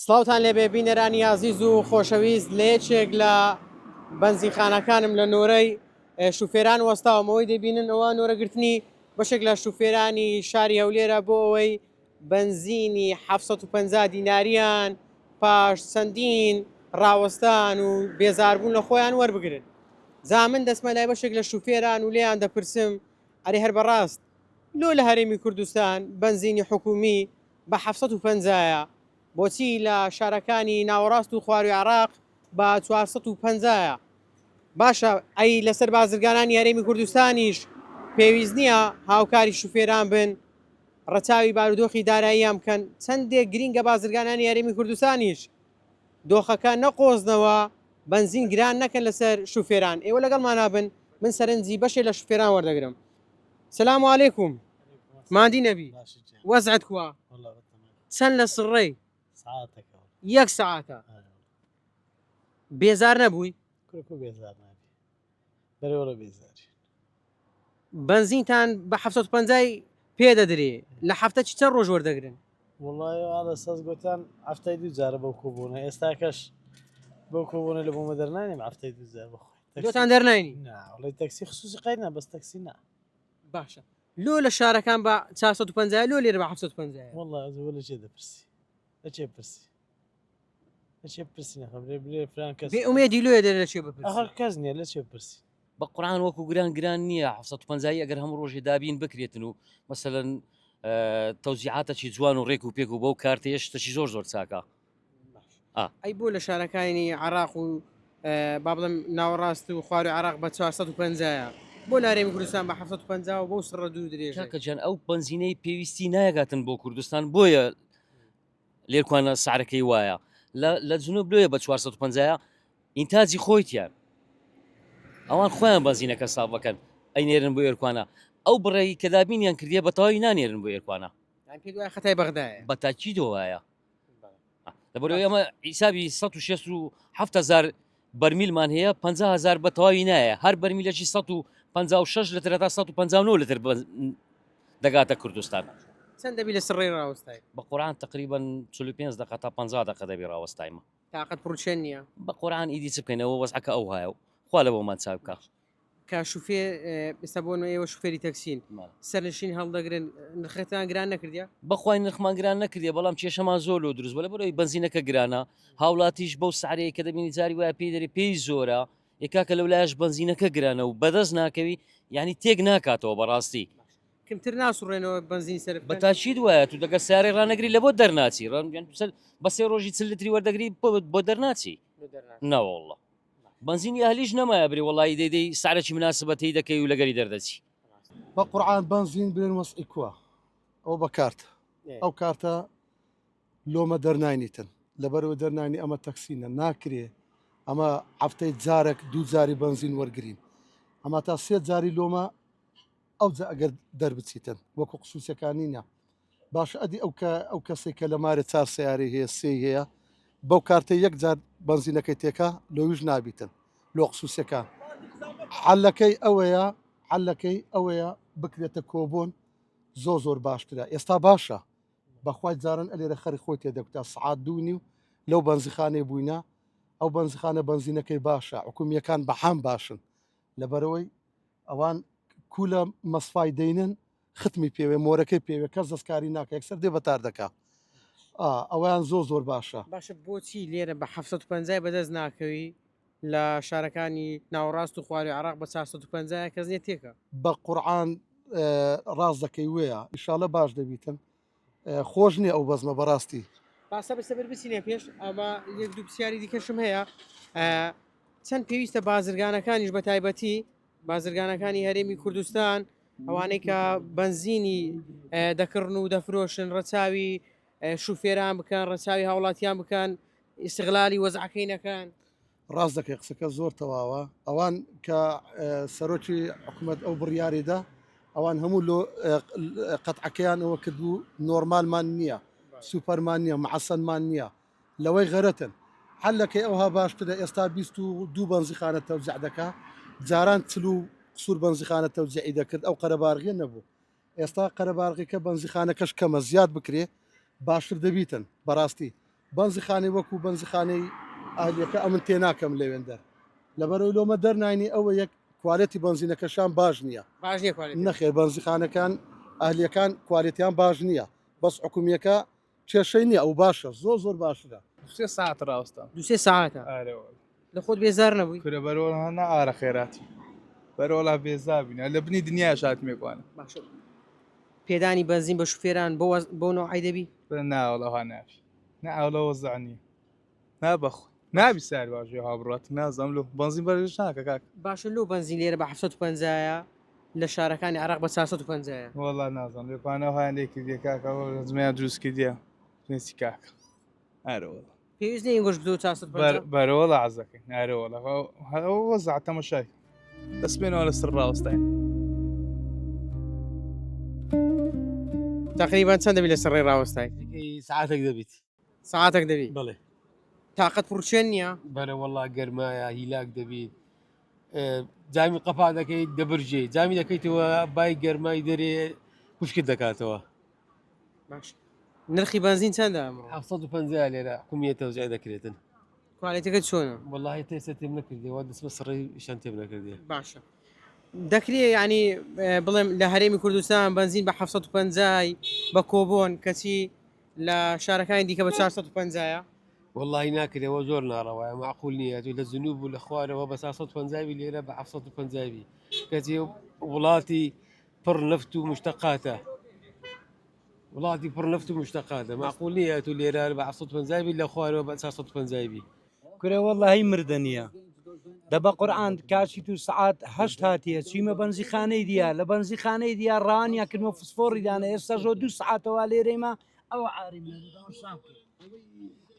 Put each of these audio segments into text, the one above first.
سڵاوتان لێبێ بینەرانی عزیز و خۆشەویست لە یەکێک لە بەنزینخانەکانم لە نۆرەی شوفێران وەستاومەوەی دەبینن ئەوە نۆرەگرتنی بەشێک لە شوفێرانی شاری هەولێرە بۆ ئەوەی بەنزینی 750 دیناریان پاش چەندین ڕاوەستان و بێزاربوون لە خۆیان وەربگرن. زا من دەسمە لای بەشێک لە شوفێران و لێیان دەپرسم ئەرێ هەر بەڕاست لۆ لە هەرێمی کوردستان بەنزینی حکومی بە 750 بۆچی لە شارەکانی ناوەڕاست و خواروی عراق بە 450 باشە ئەی لەسەر بازرگانانی هەرێمی کوردستانیش پێویست نییە هاوکاری شوفێران بن ڕەچاوی بارودۆخی داراییان بکەن چەندێک گرینگە بازرگانانی هەرێمی کوردستانیش دۆخەکە نەقۆزنەوە بنزین گران نەکەن لەسەر شوفێران ئێوە لەگەڵمان نابن من سەرنجی بەشێ لە شوفێران وەردەگرم. سلام علیکم مادی نەبی وەزعت کووە چەند لە سڕێی یەک سەعاتە بێزار نەبووی بنزینتان بە 750 پێ دەدرێ لە هەفتە چ چەند ڕۆژ وەردەگرن؟ وڵای ئاە سەز گوتیان هەفتەی دوو جارە بەو کوبوونە ئێستا کەش بەو کوبوونە لە بۆمە دەرنانیم هەفتەی دوو جار بخۆی دۆتان دەرناینی وڵی تەکسی خصوصی قەینا بەس تەکسی نا باشە لۆ لە شارەکان بە 450 لۆ لێرە بە 750 وڵای ئەزوە لە چێ دەپرسی لە چێ پرسی لە چێ پرسی نەخەبرێ برێ فران کەس بێ ئومێدی لۆیە دەرە لە چێ بپرسی هەر کەس نییە لە چێ پرسی بە قورآن وەکو گران نییە 750 ئەگەر هەموو ڕۆژێ دابین بکرێتن و مەسەلەن تەوزیعاتەکی جوان و ڕێک و پێک و بەو کارتێش تەشی زۆر چاکە. ئەی بۆ لە شارەکانی عراق و با بڵم ناوەڕاست و خواروی عراق بە 450 بۆ لە هەرێمی کوردستان بە 750 و بۆ سڕە دوو درێژ کاکە جان ئەو بنزینەی پێویستی نایەگاتن بۆ کوردستان بۆیە لێرکوانە سعرەکەی وایە لە جنوب لێە بە 450 ئینتاجی خۆیتیان ئەوان خۆیان بەنزینەکە ساڵەکەن ئەینێرن بۆ ئێرکوانە ئەو بڕێی کە دابینیان کردیە بەتەواوی نانێرن بۆ ئێرکوانە خەتای بەغدایە بەتاکی دۆوایە لەبەرەوەی ئەمە ئیسابی 167000 بەرمیلمان هەیە 50000 بە تەواوی نایە هەر بەرمیلەکی 156 لتر تا 159 لتر دەگاتە کوردستان. چەند دەبی لە سڕێ ڕاوەستای بە قورآن تقریبا 45 دقه تا 50 دقه دەبی ڕاوەستایمە تااقەت پڕچێن نییە بە قورآن ئیدی چ بکەینەوە وەزعەکە ئەو هایە و خوا لەبەوەمان چاو بکە. کە شوفێ ئێستا بۆ ئێوە شوفێری تەکسین سەرنشین هەڵدەگرن نرخەتان گران نەکردیا بەخوای نرخمان گران نەکردێ بەڵام کێشەمان زۆر لۆ دروست بە لە بەرەوەی بنزینەکە گرانە هاوڵاتیش بەو سعرەیە کە دەبینی جاری وایە پێی دەری پێی زۆرە یکاکە لەولایش بنزینەکە گرانە و بەدەست ناکەوی یعنی تێک ناکاتەوە بەڕاستی کەمتر ناسوڕێنەوە بنزین سەر بەتاچید وایە تو دەگە سیارێ ڕانەگری لە بۆ دەرناچی بە سێ ڕۆژی چلتری وەردەگری بۆ دەرناچی ناوەڵڵە بنزینی ئەهلیش نەمایە برێ وڵی دەیدەی سعرەکی مناسبەتی دەکەی و لەگەری دەردەچی بە قورآن بنزین برێن وەسعی کووە ئەو بە کارتە ئەو کارتە لۆمە دەرناینیتن لەبەرەوە دەرنانی ئەمە تەکسینە ناکرێ ئەمە هەفتەی جارێک دوو جاری بنزین وەرگین ئەمە تا سێ جاری لۆمە ئەو ئەگەر دەربچیتن وەکو قسووسەکانی نە باشە ئەدی ئەو کەسێک کە لە مارە چار سیاری هەیە سێ هەیە بەو کارتە یەک جار بنزینەکەی تێکە لۆویش نابیتن لۆ قسووسەکان حلەکەی ئەوەیە بکرێتە کۆبوون زۆر باشترە ئێستا باشە بەخوای جارن ئەلێرە خەری خۆی تێدەکوتا سعات دوونی و لەو بنزیخانەی بووینە ئەو بنزیخانە بنزینەکەی باشە حکومیەکان بەحام باشن لەبەرەوەی ئەوان کولە مەسفای دەینن ختمی پێوێ مۆرەکەی پێوێ کەس دەستکاری ناکە یەکسەر دێ بەتار دەکا ئەویان زۆر باشە باشە بۆچی لێرە بە 750 بەدەست ناکەوی لە شارەکانی ناوەڕاست و خواروی عراق بە 450 کەس نیە تێکە بە قورآن ڕاست دەکەی وەیە ئیشاڵە باش دەبیتن خۆش نییە ئەو بەزمە بەڕاستی باسە بەسەبەر بچینێ پێش ئەمە یەک دوو پرسیاری دیکەشم هەیە چەند پێویستە بازرگانەکانیش بە تایبەتی بازرگانەکانی هەرێمی کوردستان ئەوانەی کە بنزینی دەکڕن و دەفرۆشن ڕەچاوی شوفێران بکەن ڕەچاوی هاوڵاتیان بکەن ئیسیغلالی وەزعەکەینەکان ڕاست دەکەی قسەکە زۆر تەواوە ئەوان کە سەرۆکی حکوومەت ئەو بڕیاریدا ئەوان هەموو قەتعەکەیان ئەوە کردو نۆرمالمان نییە سوپەرمان نییە معەسەنمان نییە لەوەی غەرەتن حلەکەی ئەوها باشترە ئێستا 22 بنزیخانە تەوزیع دەکا جاران سوور بنزیخانە تەوزیعی دەکرد ئەو قەرەبارغی نەبوو ئێستا قەرەبارغیکە بنزیخانەکەش کەمە زیاد بکرێ باشتر دەبیتن بەڕاستی بەنزخانەی وەکو بەنزخانەی ئاهلیەکە ئەمن تێناکەم لەوێندەر لەبەرەوەی لۆمە دەرناینی ئەوە یەک کوالەتی بنزینەکەشان باش نییە باش نییە کوالێتی. نەخێر بنزیخانەکان ئاهلیەکان کوالێتیان باش نییە بەس حکومیەکە کێشەی نییە ئەو باشە زۆر باشرە 3 ساعت ڕاستە دوسێ ساعتە لە خۆت بێزار نەبووی کورە بەرەوە نا ئارە خێراتی بەرەوەڵا بێزابینە لە بنی دنیا شات مێکوانە باشە پێدانی بنزین بە شوفێران بۆ نەوعی دەبی ناوەڵەها نافی ناوەڵەوە زانی نابەخ نابی سار باژێ هاوڕات نازەم لە بنزین بەرش ناکە کاک باشە لۆ بنزین لێرە بە 750 لە شارەکانی عراق بە 450 وەڵا نازەم لێپانەوە هاندێکی دێ کاکەەوە زمیان دروستکە دیە پێسی کاکە ئارەوەڵ پێویست نی گۆشت 450 بەرەوەڵە عزەکەی نارەوەڵە هەوە زعتەمەشای دەستبێنەوە لە سڕ ڕاوستین تقریبان چەند دەبی لە سڕێ ڕاوەستای ساعتێک دەبیت ساعتێک دەبی بڵێ تااقەت پڕچێن نییە بەرە وەڵا گەرمایە هیلاک دەبیت جامی قەپا دەکەیت دەبرجێ جامی دەکەیتەوە بای گەرمای دەرێ کوشکت دەکاتەوە باش نرخی بنزین چەندە ئەمڕۆ 750 لێرە حکومیە تەوزیع دەکرێتن کوالێتەکە چۆنە وەڵاهی تێسە تێم نەکردێەوە دەست بە سڕی شان تێم نەکردێ باشە دەکرێت ینی بڵێم لە هەرێمی کوردستان بنزین بە 750 بە کۆبۆن کەچی لە شارەکانی دیکە بە 450 وەڵی ناکرێەوە زۆر ناڕەوایە معقول نییە تو لە جنوب و لە خوارەوە بە 450 لێرە بە 750 کەچی وڵاتی پڕ نەفت و مشتەقاتە وڵاتی پڕ نەفت و مشتەقاتە معقول نییە تو لێرە بە 750 لە خوارەوە بە 450 کورێ وەڵی مردە نییە دەبە قورآان کاچی تو سعات هەشت هاتیە چیمە بنزیخانەی دیە لە بنزیخانەی دیە ڕانیا کردمە فسفۆریدانە ئێستا ژۆ 2 سعاتەوە لێرەیمە ئەوە عاریم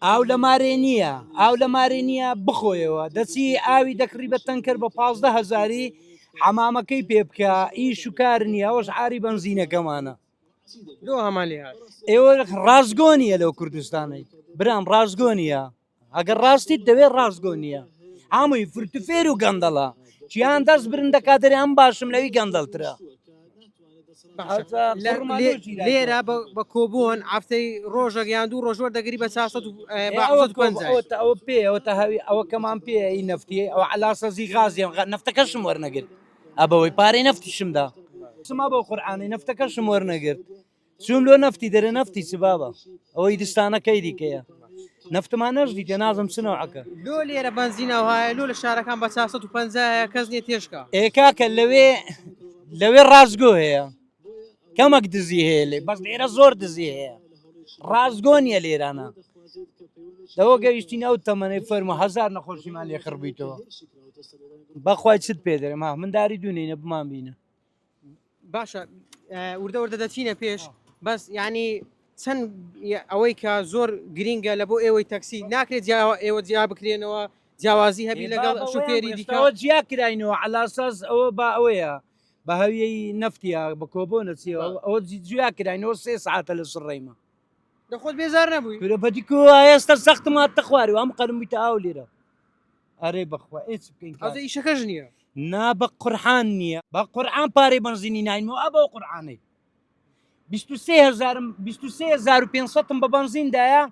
ئاو لە مارێ نییە ئاو لە مارێ نییە بخۆیەوە دەچی ئاوی دەکڕی بە تەنکرد بە 15هزاری حەمامەکەی پێ بکە ئیش و کار نییە ئەوەش عاری بنزینەکەمانە لۆ هەمان لێ هات ئێوە ڕازگۆنیە لەو کوردستانی برام ڕازگۆنیە ئەگەر ڕاستیت دەوێت ڕازگۆنیە هەمووی فرتوفێر و گەندەڵە چیان دەست برن دەکاتێری ئەم باشم لەوی گەندەڵترە لێرە بە کۆبوون ئافتەی ڕۆژە یان دوو ڕۆژوە دەگری بە 450 ئەوە پێ ئەوە هەوی ئەوە کەمان پێ ئی نفتی ئەو علاسەزی غازیان نفتەکەشم وەرنەگرت ئەبەوەی پارەی نفتیشمدا سما بۆ قورآانی نفتەکەشم وەرنەگرت چوم لۆ نفتی دەرە نفتی سبابە ئەوەی دستانەکەی دیکەیە نفتمان نەژدی تێ نازم چنەوەکە لۆ لێرە بنزینەوە هەیە لۆ لە شارەکان بە 450 کەس نیە تێشکە ئێکاکە لەوێ ڕازگۆ هەیە کەمەک دزی هەیە لێ بەس لێرە زۆر دزی هەیە ڕازگۆ نیە لێرانە دەوە گەیشتی ئەو تەمەنەی فەرمە 1000 نەخۆشیمان لێ خڕبییتەوە بەخوای چت پێ دەرێ ما منداری دوونینە بمان بینە باشە وردە وردە دەچینە پێش بەس ینی چەند ئەوەی کە زۆر گرینگە لە بۆ ئێوەی تەکسی ناکرێت ئێوە جیا بکرێنەوە جیاوازی هەبی لەگەڵ شوفێری دیکەەوە جیا کراینەوە علاساس ئەوە با ئەوەیە بە هەویەی نفتیە بە کۆبۆ نەچیەوە ئەوە جویا کراینەوە 3 ساعتە لە سڕێمە دەخۆت بێزار نەبووی کورە بەدیکۆ ئێستا سەختمات تەخواری و ئەم قەرم بیتە ئاو لێرە ئەرێ بەخوا ئێچ بکەین ئەوزە ئیشەکەش نییە نا بە قورحان نییە بە قورآن پارەی بنزینی ناینەوە ئە بە قورآانەی 23,500 بە بنزیندایە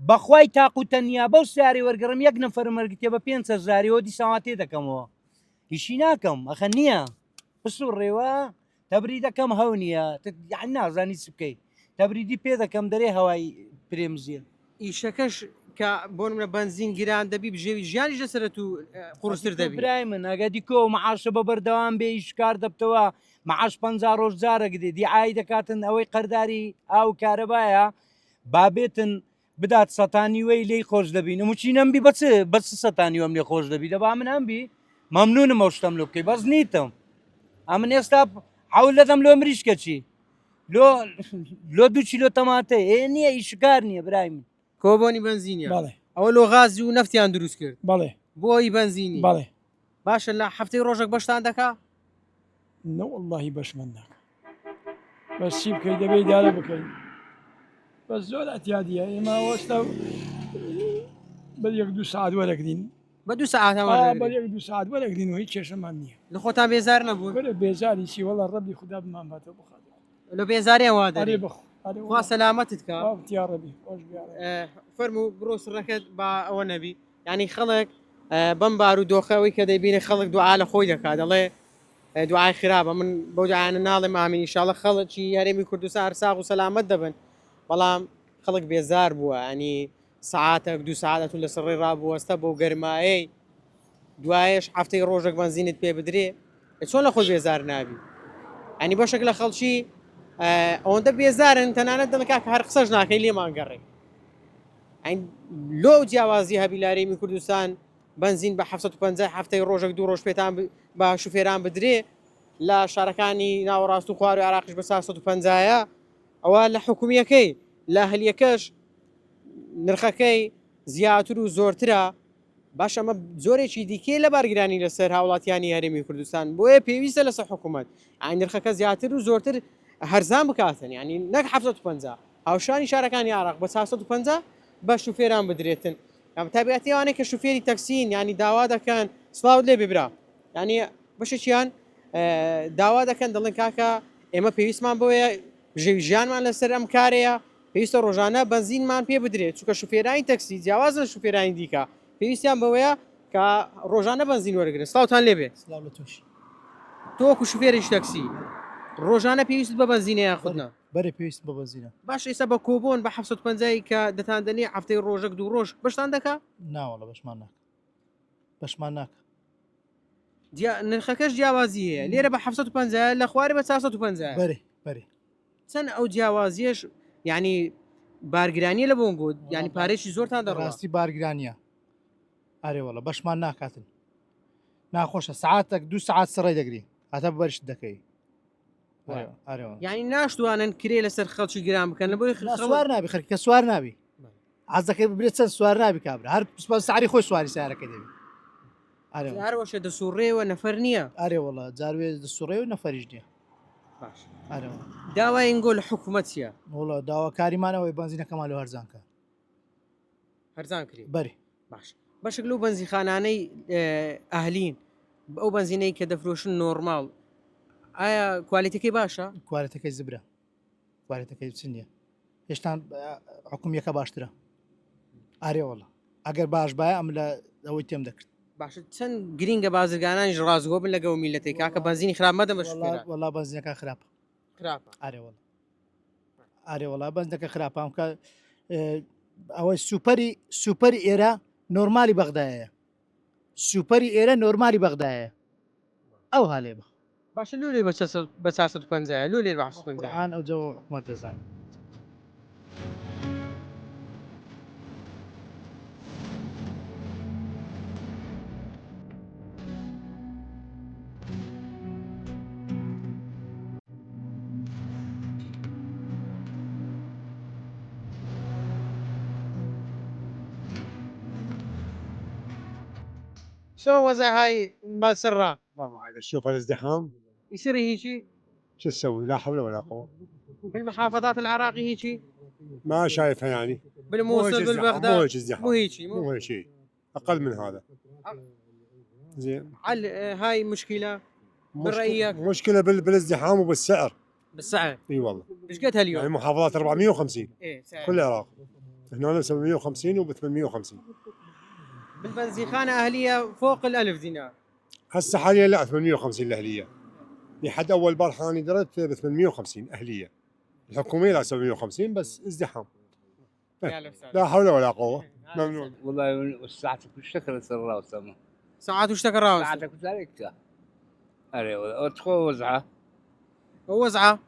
بەخوای تاقوتەنیا بەو سیاری وەرگڕم یەک نەفەر مەرگتێ بە 5,000 دیساواتێ دەکەمەوە هیچی ناکەم ئەخە نییە پسو ڕێوە تەبری دەکەم هەو نییە نازانی چ بکەیت تەبریدی پێ دەکەم دەرێ هەوای پرێمزیە ئیشەکەش کە بۆ منە بنزین گیران دەبی بژێوی ژیانی لەسرەت و قورستر دەبی برای من ئەگە دیکۆ معاشە بە بەردەوام بێ ئیشکار دەبتەوە معاش 50 ڕۆژ جارەک دێ دیعایی دەکاتن ئەوەی قەرداری ئاو کارەبایە بابێتن بدات سەتانی وەی لێی خۆش دەبین موچی نەمبی بە سەتانی وەم لێ خۆش دەبی دەبا من ئەمبی مەمنونم ئەوشتم لۆ بکەی بەس نیتم ئەمن ئێستا حەول دەدەم لۆ مریشکە چی لۆ 2 کیلۆ تەماتەی نییە ئیشکار نییە برای من کۆبۆنی بنزینە بەڵێ ئەوە لۆ غازی و نفتیان دروست کرد بەڵێ بۆی بنزینی بەڵێ باشە لە هەفتەی ڕۆژێک بەشتان دەکا نەوەڵڵاهی بەش من ناکە بەس چی بکەیت دەبێت دارە بکەین بەس زۆر ئەتیادیە ئێمە وەستا بە 1-2 ساعت وەرەگرین بە 2 ساعت بە 1-2 ساعت وەرەگرین و هیچ کێشەمان نییە لە خۆتان بێزار نەبوو بەرە بێزاری چی وەڵا ڕەبی خوددا بمان باتە بخات لە بێزاریان وا ئەرێ دەرێ بخ خوا سەلامەتت کە تیاڕەبی خۆش بیاڕێ فەرموو بڕۆ سڕەکەت با ئەوە نەبی ینی خەڵک بەم بار و دۆخەوەی کە دەیبینێ خەڵک دوعا لە خۆی دەکات دەڵێ دوعای خراپە من بەو دوعایانە ناڵێم ئامین ئینشاڵڵا خەڵکی یاریمی کوردستان هەرساغ و سەلامەت دەبن بەڵام خەڵک بێزار بووە ینی سعاتێک دو سعاتەت لە سڕێ ڕابوەستە بۆ گەرمایەی دوایش هەفتەی ڕۆژێک بەنزینت پێ بدرێ چۆن لە خۆی بێزار نابی ئەنی بەشێک لە خەڵکی ئەوەندە بێزارن تەنانەت دڵکا کە هەر قسەش ناکەی لێمان گەڕێ لۆ جیاوازی هەبیلارێمی کوردستان بنزین بە 750 هەفتەی ڕۆژێک دوو ڕۆژ پێتان بە شوفێران بدرێ لە شارەکانی ناوەڕاست و خوار و عراقیش بە 150 ئەوە لە حکومیەکەی لە هەلیەکەش نرخەکەی زیاتر و زۆرترە باش ئەمە زۆرێکی دیکەی لە بارگرانی لەسەر هاوڵاتیانی هەرێمی کوردستان بۆیە پێویستە لەسەر حکوومەت ئاین نرخەکە زیاتر و زۆرتر هەرزان بکاتن ینی نەک 750 هاوشانی شارەکانی عراق بە 450 بە شوفێران بدرێتن تابعەتیوانەیە کە شوفێری تەکسین ینی داوا دەکەن سلااو لێ ببرا ینی بەشێکیان داوا دەکەن دەڵێن کاکە ئێمە پێویستمان بۆیە ژیانمان لەسەر ئەم کارەیە پێویستە ڕۆژانە بنزینمان پێ بدرێت چونکە شوفێرانی تەکسی جیاواز لە شوفێرانی دیکە پێویستیان بەوەیە کە ڕۆژانە بنزین وەرگن سلااوان لێبێ تۆکو شوفێریش تەکسی ڕۆژانە پێویست بە بنزینەیە خودنا بەرە پێویست بە بەنزینە باش ئێستا بە کۆبوون بە 750 کە دەتاندنی هەفتەی ڕۆژێک دوو ڕۆژ بەشتان دەکا ناوەڵە بەشمان ناکە نرخەکەش جیاوازی هەیە لێرە بە 750 لە خوارێ بە 450 بەرێ چەند ئەو جیاوازیەش ینی بارگرانی لە بۆنگۆ ینی پارێکی زۆرتان دەڕاستی بارگرانیە ئارێوەڵە بەشمان ناکاتن ناخۆشە سعاتێک دو سعات سڕی دەگری هاتە بەرش دەکەی ینی ناشتوانن کرێ لەسەر خەڵکی گران بکەن لە بۆی سوار نابی خەرکی کە سوار نابی حەز دەکەی ببرێت چەند سوار نابی کابرا هەر سعری خۆی سواری سیارەکەی دەبی هەروەشە دەسوڕێەوە نەفەر نییە ئارێوەڵە جاروێ دەسوڕێ و نەفەریش نییە داوای ئینگۆ لە حکوومەتیە وڵە داواکاریمانەوەی بنزینەکەمان لە هەرزانکە هەرزان کری بەری باش بەشک لەو بنزیخانانەی ئەهلین ئەو بنزینەی کە دەفرۆشن نۆرماڵ ئایا کوالیتەکەی باشە کوالەتەکەی زبرە کوالەتەکەی چ نییە هێشتا حکومیەکە باشترە ئارێوەڵە ئەگەر باش باە ئەم لە ئەوەی تێم دەکرد باشە چەند گرینگە بازرگانانی ڕازگۆ بن لەگەڵ میلەتی کاکە بنزینی خراپ مەدە بەش وڵا بنزینەکە خراپە ئارێوەڵا بەنزەکە خراپام کە ئەوەی سوپەری ئێرە نۆرمالی بەغدایە سوپەری ئێرە نۆرمالی بەغدایە ئەو هاالێ بە باشە لولێ بە 450 لولێ بە 750 ئەو جەوە حکومەت دەزانێت شو وضع هاي مسرة والله شوف الازدحام يصير هيجي شو تسوي لا حول ولا قوة بالمحافظات العراقي هيجي ما شايفها يعني بالموصل بالبغداد مو هيك ازدحام مو هيجي مو هيك شيء أقل من هذا زين هاي مشكلة برأيك مشكلة بالازدحام وبالسعر بالسعر اي والله ايش قد هاليوم؟ يعني محافظات 450 ايه سعر كل العراق هنا ب 750 وب 850 بالبنزيخانة أهلية فوق ال1000 دينار هسه حاليا لا 850 الأهلية لحد أول بارحة أنا درت ب 850 أهلية الحكومية لا 750 بس ازدحام لا حول ولا قوة ممنون والله ساعتك وشكل سر وسما ساعات وش تكراوس ساعتك وذلك أري أدخل وزعة وزعة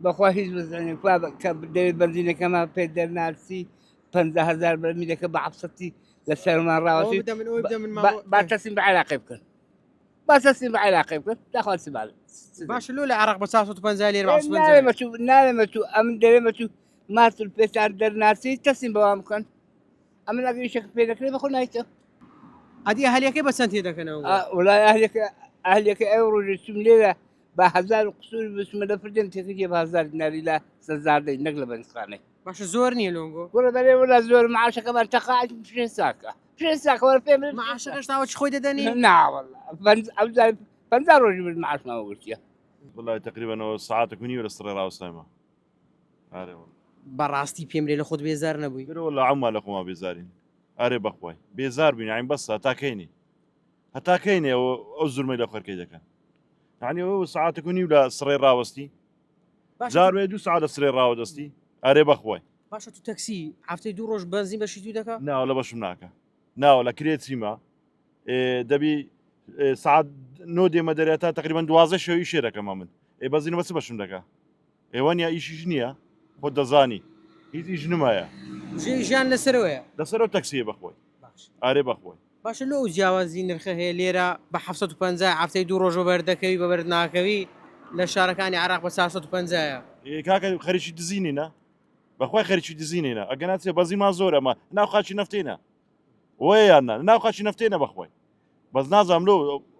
بخواهيز وزعني كبدي بنزينة كما بيدر نارسي 50,000 برميل كبعبصتي لسر من راوسي وبدأ من باتسم بعلاقبك باتسم بعلاقبك لا خالص بعد باش لولا عرق بساسة بنزالي 4 نالمتو أمن درمتو ما تلبس در نارسي تسم بوامكن أمن أجي شك بينك ليه بخون هيته هذه أهليك بس أنت يدك أنا ولا أهلك أورو جسم ليلة بهزار قصور بس ما دفرجن تيجي بهزار دينار لا سزار دي نقلة بنسخانة باش زورني لونجو ولا بلي ولا زور معاشك كمان تقاعد مش ساكة ولا فين معاشك ايش تعود خوي دني لا والله بنزار رجل المعاش ما قلت يا والله تقريبا ساعات 8 ولا صار راوس نايمة هذا بەڕاستی پێم لێ لە خۆت بێزار نەبووی والله عما لە خۆما بێزارین ئارێ بەخوای بێزار بین عین بەس هەتاکەینێ ئەو زورمەی لە خۆرکەی دەکەن یعنی ئەو سعاتێک و نیو لە سڕێ ڕاوەستی جارێ 2 سعات لە سرێ ڕاوەدەستی ئارێ بەخوای باشە تو تەکسی هەفتەی 2 ڕۆژ بەنزین بەشی تو دەکا ناوە لە بەشم ناکە ناوە لە کرێ چیمە دەبی سعات نۆ دێمە دەرێتە تقریبان 12 شەوی شێ دەکەمە من بەزینە بەچ بەشم دەکا ئێوەنیا ئیشیش نییە خۆ دەزانی هیچ ئیش نمایە ژیان لەسەرەوەیە لەسەرەوە تەکسیە بەخۆی ئارێ بەخۆی باشە لەو جیاوازی نرخە هەیە لێرە بە 750 هەفتەی 2 ڕۆژ بەردەکەوی بە بەرد ناکەوی لە شارەکانی عراق بە 450 کاکە خەریکی دزینینە بەخوای خەریکی دزینێنە ئەگەناچێ بەزیما زۆر ئەمە ناو خاچی نفتێنە وەیاننا ناو خاچی نفتێنە بەخوای بەس نازام لۆ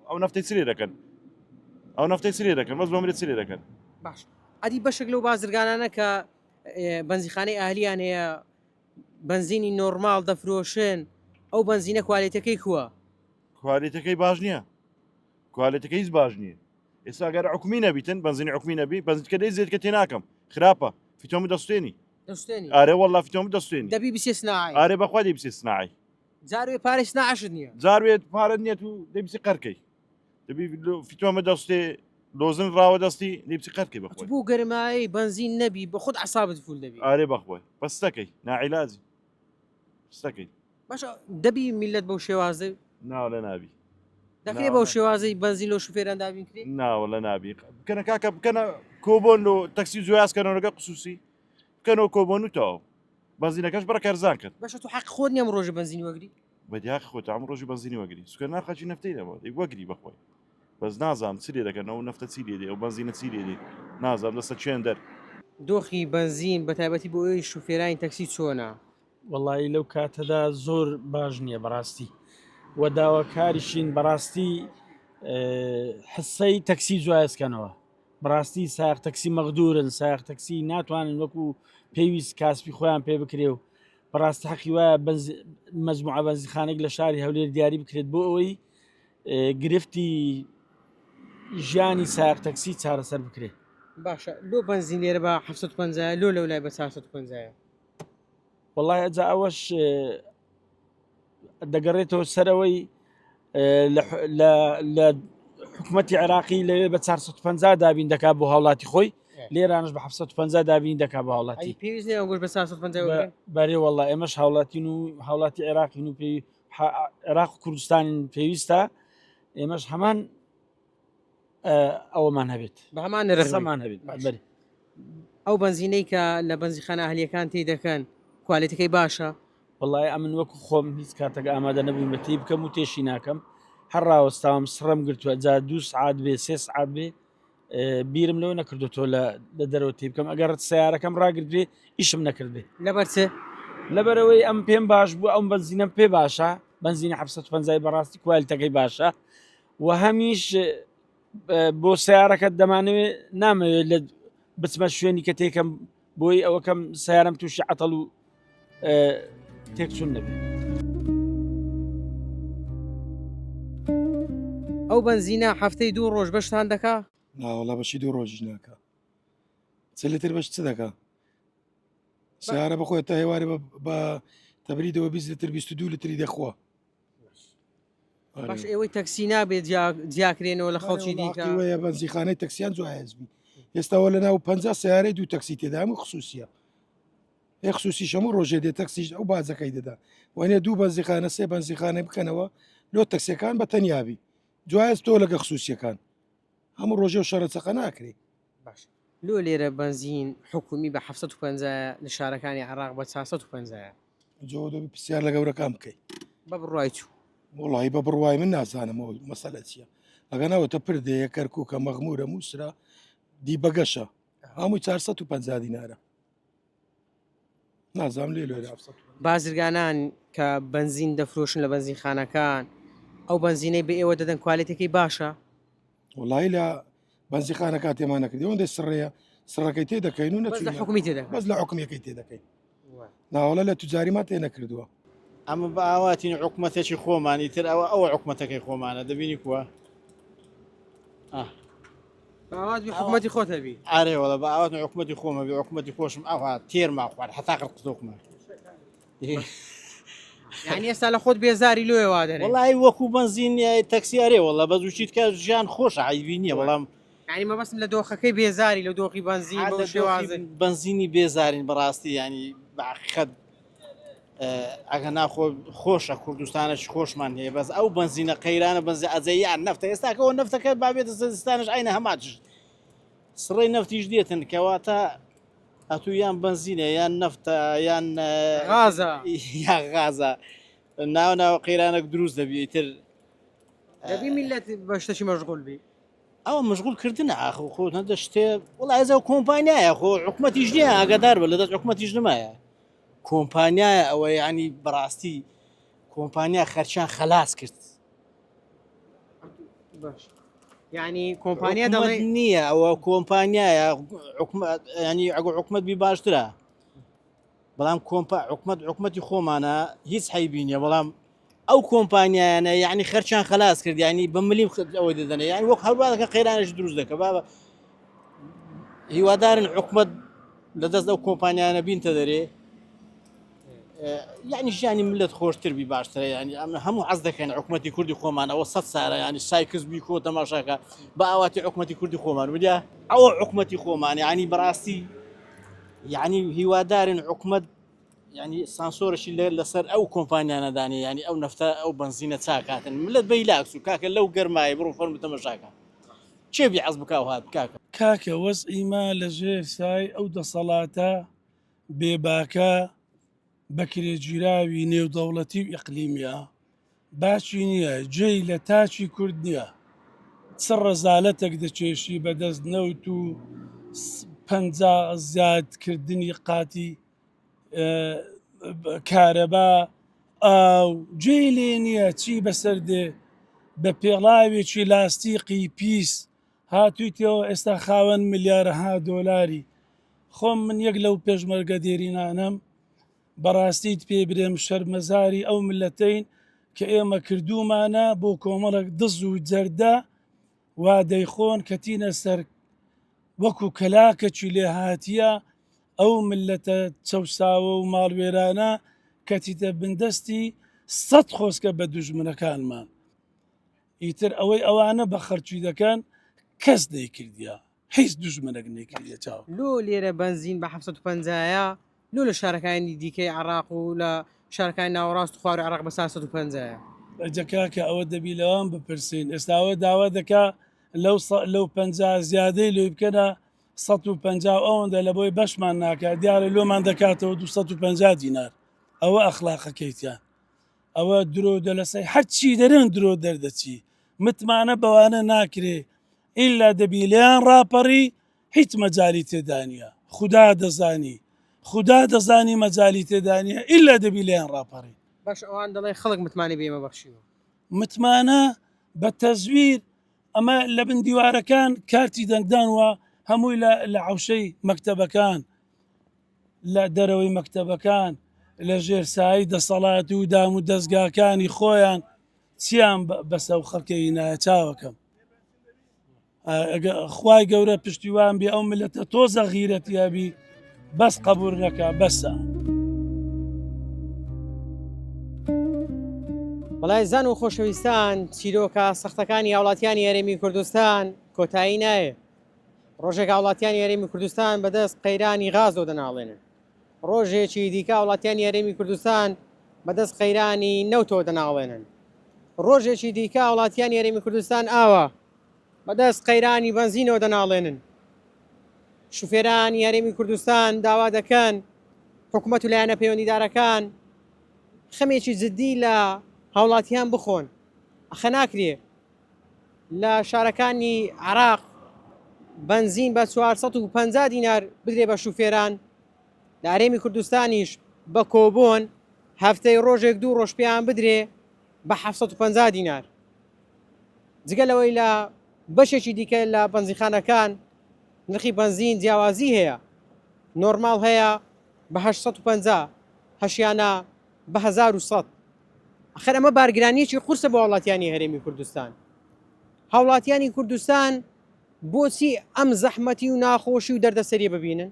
ئەو نفتەی سرێ دەکەن ئەو نفتەی سرێ دەکەن بەس بەمرێت سرێ دەکەن باش ئەدی بەشێک لەو بازرگانانە کە بەنزیخانەی ئاهلیان هەیە بنزینی نۆرمال دەفرۆشن ئەو بنزینە کوالیتەکەی کووە کوالیتەکەی باش نییە کوالیتەکەی هیچ باش نییە ئێستا گەر حکومی نەبیتن بنزینی حکومی نەبی بەنزکە دەی زێت کە تێ ناکەم خراپە فیتۆمی دەستێنی ئارێ وەڵا فیتۆمی دەستێنی دەبی بسێ سناعی ئارێ بەخوا دەی بسێ سناعی جاروێ پارەی سناعشت نییە جاروێت پارەت نیەت و دەبیسی قەرکەی دەبی فیتۆمە دەستێ لۆزن ڕاوە دەستی دەبیسی قەرکەی بەخۆی بۆ گەرمایی بنزین نەبی بە خودت عسابت فول دەبی ئارێ بەخۆی بەستەکەی ناعیلازی ستەکەی باشە دەبی میلەت بەو شێوازە ناو لە نابی دەکرێ بەو شێوازەی بنزین لۆ شوفێران دابین کرێ ناوە لە نابی بکەنە کاکە بکەنە کۆبۆن و تەکسی جویاسکەنەوەگە قسووسی بکەنەوە کۆبۆن و تاو بنزینەکەش بڕە کارزان کرد باشە تو حەق خۆت نیەم ڕۆژە بنزینی وەگری بەدیاق خۆت ئەم ڕۆژی بنزینی وەگری سوکە ناخاچی نفتەی دەبەوە دەی وەگری بەخۆی بەس نازام چرێ دەکەنەوە نفتە چی لێ دێ ئەو بنزینە چی لێ دێ نازام لەسەر چێن دەر دۆخی بنزین بە تایبەتی بۆ ئەوی شوفێرانی تەکسی چۆنە وەڵی لەو کاتەدا زۆر باش نییە بەڕاستی و داواکاریشین بەڕاستی حسەی تەکسی جوایسکەنەوە بەڕاستی ساق تەکسی مەغدورن ساق تەکسی ناتوانن وەکو پێویست کاسبی خۆیان پێ بکرێ و بەڕاستی حەقی وایە مەجموعە بەنزیخانێک لە شاری هەولێر دیاری بکرێت بۆ ئەوەی گرفتی ژیانی ساق تەکسی چارەسەر بکرێت باشە لۆ بنزین لێرە بە 750 لۆ لەولای بە 450 وڵای ئەجا ئەوەش دەگەڕێتەوە سەرەوەی لە حکوومەتی عێراقی لەوێ بە 450 دابین دەکات بۆ هاوڵاتی خۆی لێرانش بە 750 دابین دەکات بە هاوڵاتی پێویست نیە گۆش بە 450 بەرێ وەڵا ئێمەش هاوڵاتین و هاوڵاتی عێراقین و پێی عێراق و کوردستان پێویستە ئێمەش هەمان ئەوەمان هەبێت بە هەمان نرخەمان هەبێت ئەو بنزینەی کە لە بنزیخانە ئەهلیەکان تێی دەکەن کوالیتەکەی باشە وڵای ئەمن وەکو خۆم هیچ کاتێک ئامادە نەبووین بە تی بکەم و تێشی ناکەم هەر ڕاوەستاوم سڕم گرتووە جا 2 سعات بێ 3 سعات بێ بیرم لەوە نەکردوەوە لە دەرەوە تی بکەم ئەگەر سیارەکەم ڕاگرێ ئیشم نەکردێ لەبەرچێ لەبەرەوەی ئەم پێم باش بوو ئەم بنزینەم پێ باشە بنزینە 750 بەڕاستی کوالیتەکەی باشە و هەمیش بۆ سیارەکەت دەمانەوێت نامەوێت لە بچمە شوێنی کە تێکەم بۆی ئەوەکەم سیارم تووشی عەتەڵ و تێکچوون نەبێت ئەو بنزینە هەفتەی 2 ڕۆژ بەشتان دەکا ناوەڵا بەشی 2 ڕۆژیش ناکە چ لتر بەش چ دەکا سیارە بخۆێت تا هێوارێ بە تەبریدەوە 20 لتر 22 لتری دەخوا باش ئێوەی تەکسی نابێت جیاکرێنەوە لە خەڵکی دیکە وەیە بەنزیخانەی تەکسیان جوایزبی ئێستاوە لە ناو 50 سیارەی دوو تەکسی تێدام و خصوصیە خصوصی شەمو ڕۆژێ دێ تەکسیش ئەو بازەکەی دەدا وانێ دوو بەنزیخانە سێ بەنزیخانە بکەنەوە لۆ تەکسیەکان بە تەنیابی جوایز تۆ لەگە خصوصیەکان هەموو ڕۆژێ و شەرەچەقە ناکرێ باش لۆ لێرە بنزین حکومی بە 750 لە شارەکانی عێراق بە 450 جۆ دەبی پرسیار لە گەورەکان بکەیت بە بڕای چوو وڵی بە بڕوای من نازانمەوە مەسەلە چییە ئەگەنەوەتە پردەیە کەرکووکە مەغمورە مووسرا دی بەگەشە هەمووی 450 دینارە نازام لێ لێرە بازرگانان کە بنزین دەفرۆشن لە بنزینخانەکان ئەو بنزینەی بە ئێوە دەدەن کوالیتەکەی باشە وڵی لە بەنزیخانەکە تێمان نەکردی ئەوەندە سڕەیە سڕەکەی تێ دەکەین و بەس لە حکومی تێدەکەن بەس لە حکومیەکەی تێ دەکەین ناوەڵە لە توجاریمان تێ نەکردووە ئەمە بە ئاواتین حکوومەتێکی خۆمانی تر ئەوە حکوومەتەکەی خۆمانە دەبینی کووە باوات بحكومەتی خۆتەبی ئارێوەڵە بە ئاوات حکوومەتی خۆمە بێ حکوومەتی خۆشم ئەوها تێرما خوارد حتا قرقزۆکمە یعنی ئێستا لە خۆت بێزاری لێ وا دەرێ وڵی وەکو بنزین تەکسیارێ وڵە بە زووچیت کە ژیان خۆش عیبی نییە بەڵام ینی مەبەستم لە دۆخەکەی بێزاری لە دۆخی بنزین بەو شێوازە بنزینی بێزارین بەڕاستی ینی بەخەت ئەگە ناخۆ خۆشە کوردستانش خۆشمان هەیە بەس ئەو بنزینە قەیرانە بنزی ئەجەیان نفتە ئێستاکەەوە نفتەکە بابێتە سەرستانش ئاینە هەماش سڕی نفتیش دێتن کەواتە ئەتو یان بنزینە یان نفتە یان غازە یان غازە ناو ناو قەیرانێک دروست دەبیتر دەبی میلەت بە شتێکی مەشغوڵ بی ئەوە مشغولکردنە ئاخۆ خۆ نەدە شتێ وڵای ئەزە کۆمپانیایە خۆ حکوومەتیش نییە ئاگادار بە لەدەست حکوومەتیش نمایە کۆمپانیایە ئەوە ینی بەڕاستی کۆمپانیا خەرچیان خلاص کرد باش یعنی کۆمپانیا دەڵێ نییە ئەوە کۆمپانیایە ینی ئەگە حکوومەت بی باشترە بەڵام حکوومەتی خۆمانە هیچ حیبی نیە بەڵام ئەو کۆمپانیایانە یعنی خەرچیان خلاص کرد ینی بە ملیم ئەوەی دەدەنێ یانی وەک هەڵبادەکە قەیرانش دروست دەکە بابە هیوادارن حکوومەت لەدەست ئەو کۆمپانیانە بینتە دەرێ یعنی ژیانی ملت خۆشتر بی باشترە ینی ئەم هەموو حەز دەکەن حکوومەتی کوردی خۆمانەوە 100 سارە ینی سایکس بی کۆ تەماشاکە بە ئاواتی حکوومەتی کوردی خۆمان ودا ئەوە حکوومەتی خۆمان ینی بەڕاستی یعنی هیوادارن حکوومەت ینی سانسۆرەشی لەسەر ئەو کۆمپانیانەدانی ینی ئەو نفتە ئەو بنزینە چاکاتن ملت بەی لاکس و کاکە لەو گەرمایی بڕۆ فەرمو تەماشاکە چێبی حەز بکاو هات کاکە کاکە وەزئیما لەژێر سای ئەو دەسەڵاتە بێباکە بەکرێگیراوی نێودەوڵەتی و ئیقلیمیە باچی نییە جێی لە تاچی کورد نییە چ ڕەزالەتێک دەچێشی بەدەست نەوت و زیادکردنی قاتی کارەبا ئاو جێی لێ نییە چی بەسەر دێ بە پێڵاوێکی لاستیقی پیس هاتوویتەوە ئێستا خاوەن ملیارەها دۆلاری خۆم من یەک لەو پێشمەرگە دێرینانم بەڕاستیت پێ برێم شەرمەزاری ئەو ملەتەین کە ئێمە کردومانە بۆ کۆمەڵک دز و جەردە وا دەیخۆن کەتینە سەر وەکو کەلاکەکی لێ هاتیە ئەو ملەتە چەساوە و ماڵوێرانە کەتیتە بندستی 100 خۆسکە بە دوژمنەکانمان ئیتر ئەوەی ئەوانە بە خەرچی دەکەن کەس دەیکردە هیچ دوژمنەك نەکردە چاو لۆ لێرە بنزین بە 750 لۆ لە شارەکانی دیکەی عراق و لە شارەکانی ناوەڕاست خوار عراق بە 150 جەکاکە ئەوە دەبی لەوان بپرسین ئێستاوە داوا دەکا لەو 50 زیادەی لێ بکەنە 150 ئەوەندە لە بۆی بەشمان ناکات دیارە لۆمان دەکاتەوە 250 دینار ئەوە ئەخلاقەکەیتیان ئەوە درۆ دەلەسەی هەرچی دەرن درۆ دەردەچی متمانە بەوانە ناکرێ ئیلا دەبی لیان ڕاپەڕی هیچ مەجای تێدانە خدا دەزانی مەجای تێدانە ئیلا دەبی لیان ڕاپەڕی باش ئەوان دەڵێ خەڵک متمانە بێمە بەخشیوە متمانە بە تەزویر ئەمە لە بن دیوارەکان کارتی دەنگدانوە هەمووی لە عوشەی مەکتەبەکان لە دەرەوەی مەکتەبەکان لە ژێرسایی دەسەڵات و دام و دەستگاکانی خۆیان چیان بەسە و خەڵکەی نایە چاوەکەم خوای گەورە پشتیوان بێ ئەو ملەتە تۆزە غیرەتیابی بەس قبول نەکە بەسە بەڵای زان و خۆشەویستان چیرۆکە سەختەکانی هاوڵاتیانی هەرێمی کوردستان کۆتایی نایە ڕۆژێک هاوڵاتیانی هەرێمی کوردستان بەدەست قەیرانی غازۆ دەناڵێنن ڕۆژێکی دیکە وڵاتیانی هەرێمی کوردستان بەدەست قەیرانی نەوتۆ دەناڵێنن ڕۆژێکی دیکە وڵاتیانی هەرێمی کوردستان ئاوە بەدەست قەیرانی بەنزینەوە دەناڵێنن شوفێرانی هەرێمی کوردستان داوا دەکەن حکوومەت و لایەنە پەیوەندیدارەکان خەمێکی جددی لە هاوڵاتیان بخۆن ئەخە ناکرێ لە شارەکانی عراق بنزین بە 450 دینار بدرێ بە شوفێران لە هەرێمی کوردستانیش بە کۆبۆن هەفتەی ڕۆژێک 2 ڕۆژ پێیان بدرێ بە 750 دینار جگەلەوەی لە بەشێکی دیکە لە بەنزیخانەکان نرخی بنزین جیاوازی هەیە نۆرمال هەیە بە 850 هەشیانە بە 1100 ئەخەر ئەمە بارگرانیەکی قورسە بۆ وڵاتیانی هەرێمی کوردستان هاوڵاتیانی کوردستان بۆچی ئەم زەحمەتی و ناخۆشی و دەردەسەری ببینن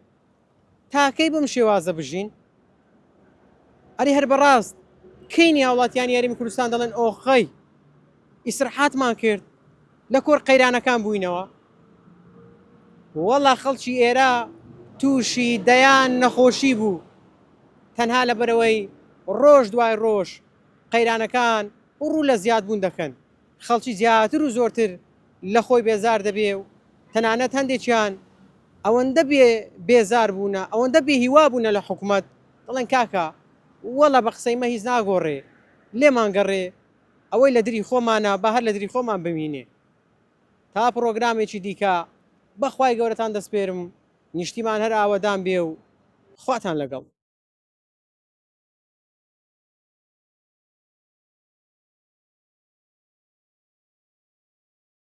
تاکەی بم شێوازە بژین ئەری هەر بەڕاست کەینی هاوڵاتیانی یاریمی کوردستان دەڵێن ئۆخەی ئیسرحاتمان کرد لە کۆر قەیرانەکان بووینەوە وەڵا خەڵکی ئێرە تووشی دەیان نەخۆشی بوو تەنها لەبەرەوەی ڕۆژ دوای ڕۆژ قەیرانەکان ڕوو لە زیاد بوون دەکەن خەڵکی زیاتر و زۆرتر لە خۆی بێزار دەبێ و تەنانەت هەندێکیان ئەوەندە بێزار بوونە ئەوەندە بێهیوا بوونە لە حکوومەت دەڵێن کاکە وەڵە بە قسەی مە هیچ ناگۆڕێ لێمان گەڕێ ئەوەی لە دری خۆمانە بە هەر لە دری خۆمان ببینێ تا پرۆگرامێکی دیکە بەخوای گەورەتان دەسپێرم نیشتیمان هەر ئاوەدان بێ و خواتان لەگەڵ